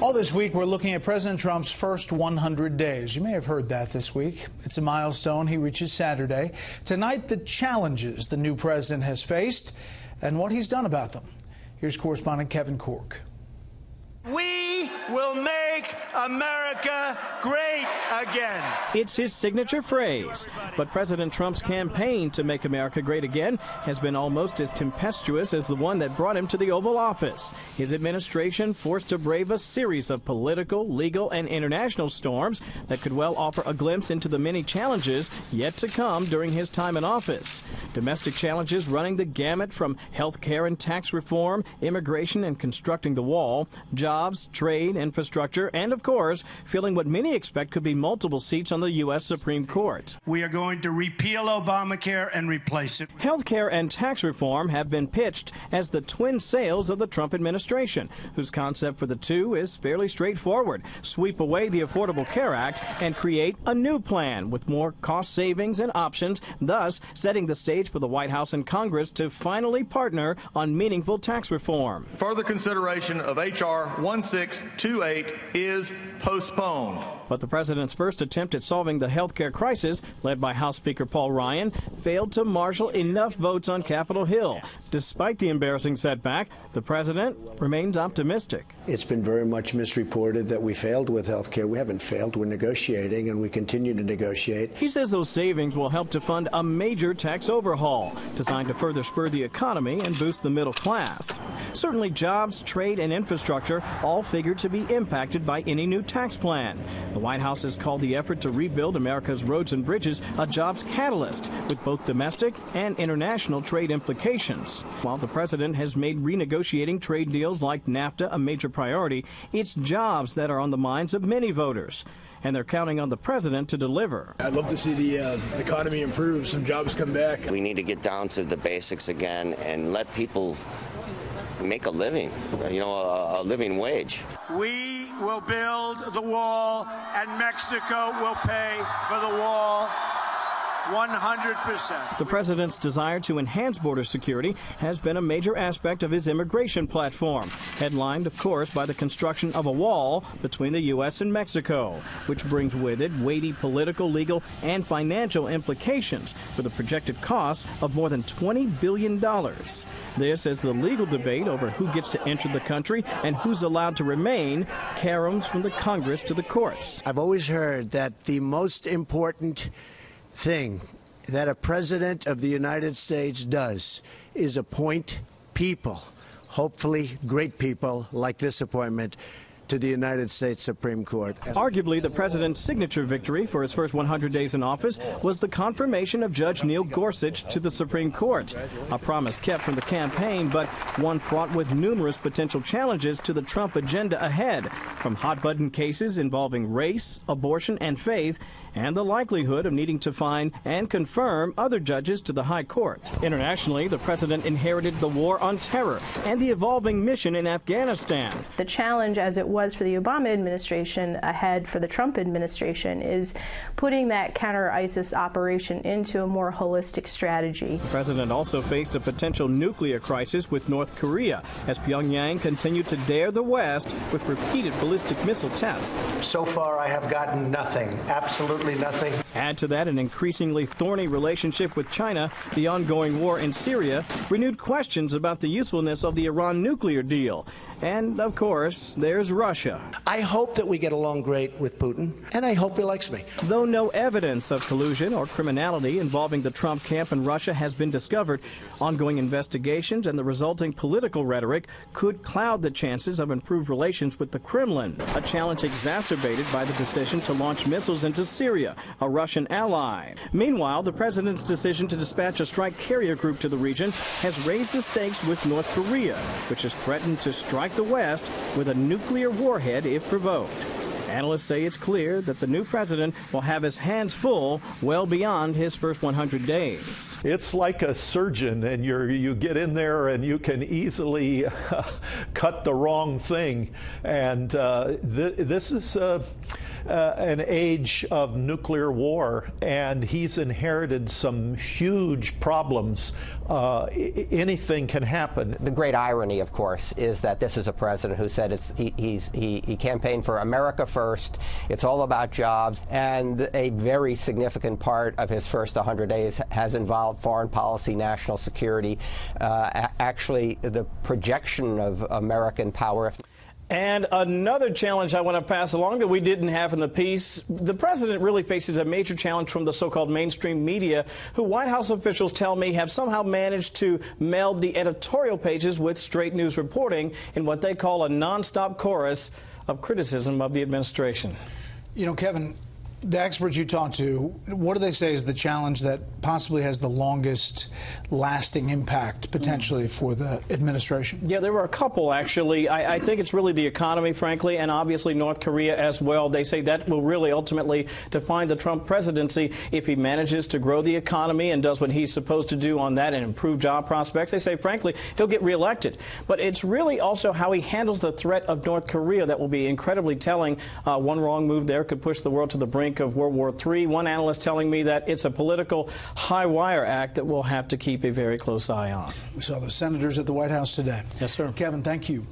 All this week, we're looking at President Trump's first 100 days. You may have heard that this week. It's a milestone he reaches Saturday. Tonight, the challenges the new president has faced and what he's done about them. Here's Correspondent Kevin Corke. We will make America great again. It's his signature phrase, but President Trump's campaign to make America great again has been almost as tempestuous as the one that brought him to the Oval Office. His administration forced to brave a series of political, legal, and international storms that could well offer a glimpse into the many challenges yet to come during his time in office. Domestic challenges running the gamut from health care and tax reform, immigration and constructing the wall, jobs, trade, infrastructure, and of course, filling what many expect could be multiple seats on the U.S. Supreme Court. We are going to repeal Obamacare and replace it. Health care and tax reform have been pitched as the twin sails of the Trump administration, whose concept for the two is fairly straightforward. Sweep away the Affordable Care Act and create a new plan with more cost savings and options, thus setting the stage for the White House and Congress to finally partner on meaningful tax reform. Further consideration of H.R. 1628 is postponed. But the president's first attempt at solving the health care crisis, led by House Speaker Paul Ryan, failed to marshal enough votes on Capitol Hill. Despite the embarrassing setback, the president remains optimistic. It's been very much misreported that we failed with health care. We haven't failed. We're negotiating, and we continue to negotiate. He says those savings will help to fund a major tax overhaul designed to further spur the economy and boost the middle class. Certainly jobs, trade, and infrastructure all figure to be impacted by any new tax plan. The White House has called the effort to rebuild America's roads and bridges a jobs catalyst with both domestic and international trade implications. While the president has made renegotiating trade deals like NAFTA a major priority, it's jobs that are on the minds of many voters. And they're counting on the president to deliver. I'd love to see the economy improve, some jobs come back. We need to get down to the basics again and let people make a living, a living wage. We will build the wall, and Mexico will pay for the wall 100%. The president's desire to enhance border security has been a major aspect of his immigration platform, headlined, of course, by the construction of a wall between the U.S. and Mexico, which brings with it weighty political, legal, and financial implications with a projected cost of more than $20 billion. This, as the legal debate over who gets to enter the country and who's allowed to remain caroms from the Congress to the courts. I've always heard that the most important thing that a president of the United States does is appoint people, hopefully great people like this appointment, to the United States Supreme Court. Arguably, the president's signature victory for his first 100 days in office was the confirmation of Judge Neil Gorsuch to the Supreme Court. A promise kept from the campaign, but one fraught with numerous potential challenges to the Trump agenda ahead, from hot-button cases involving race, abortion, and faith, and the likelihood of needing to find and confirm other judges to the high court. Internationally, the president inherited the war on terror and the evolving mission in Afghanistan. The challenge, as it was for the Obama administration ahead for the Trump administration, is putting that counter-ISIS operation into a more holistic strategy. The president also faced a potential nuclear crisis with North Korea as Pyongyang continued to dare the West with repeated ballistic missile tests. So far, I have gotten nothing, absolutely nothing. Add to that an increasingly thorny relationship with China, the ongoing war in Syria, renewed questions about the usefulness of the Iran nuclear deal. And, of course, there's Russia. I hope that we get along great with Putin, and I hope he likes me. Though no evidence of collusion or criminality involving the Trump camp and Russia has been discovered, ongoing investigations and the resulting political rhetoric could cloud the chances of improved relations with the Kremlin, a challenge exacerbated by the decision to launch missiles into Syria, a Russian ally. Meanwhile, the president's decision to dispatch a strike carrier group to the region has raised the stakes with North Korea, which has threatened to strike the West with a nuclear warhead if provoked. Analysts say it's clear that the new president will have his hands full well beyond his first 100 days. It's like a surgeon, and you get in there and you can easily cut the wrong thing. And this is an age of nuclear war, and he's inherited some huge problems. Anything can happen. The great irony, of course, is that this is a president who said he campaigned for America first. It's all about jobs, and a very significant part of his first 100 days has involved foreign policy, national security, actually the projection of American power. And another challenge I want to pass along that we didn't have in the piece, the president really faces a major challenge from the so-called mainstream media, who White House officials tell me have somehow managed to meld the editorial pages with straight news reporting in what they call a nonstop chorus of criticism of the administration. You know, Kevin, the experts you talk to, what do they say is the challenge that possibly has the longest lasting impact potentially for the administration? Yeah, there were a couple, actually. I think it's really the economy, frankly, and obviously North Korea as well. They say that will really ultimately define the Trump presidency if he manages to grow the economy and does what he's supposed to do on that and improve job prospects. They say, frankly, he'll get reelected. But it's really also how he handles the threat of North Korea that will be incredibly telling. One wrong move there could push the world to the brink of World War III. One analyst telling me that it's a political high-wire act that we'll have to keep a very close eye on. We saw the senators at the White House today. Yes, sir. Kevin, thank you.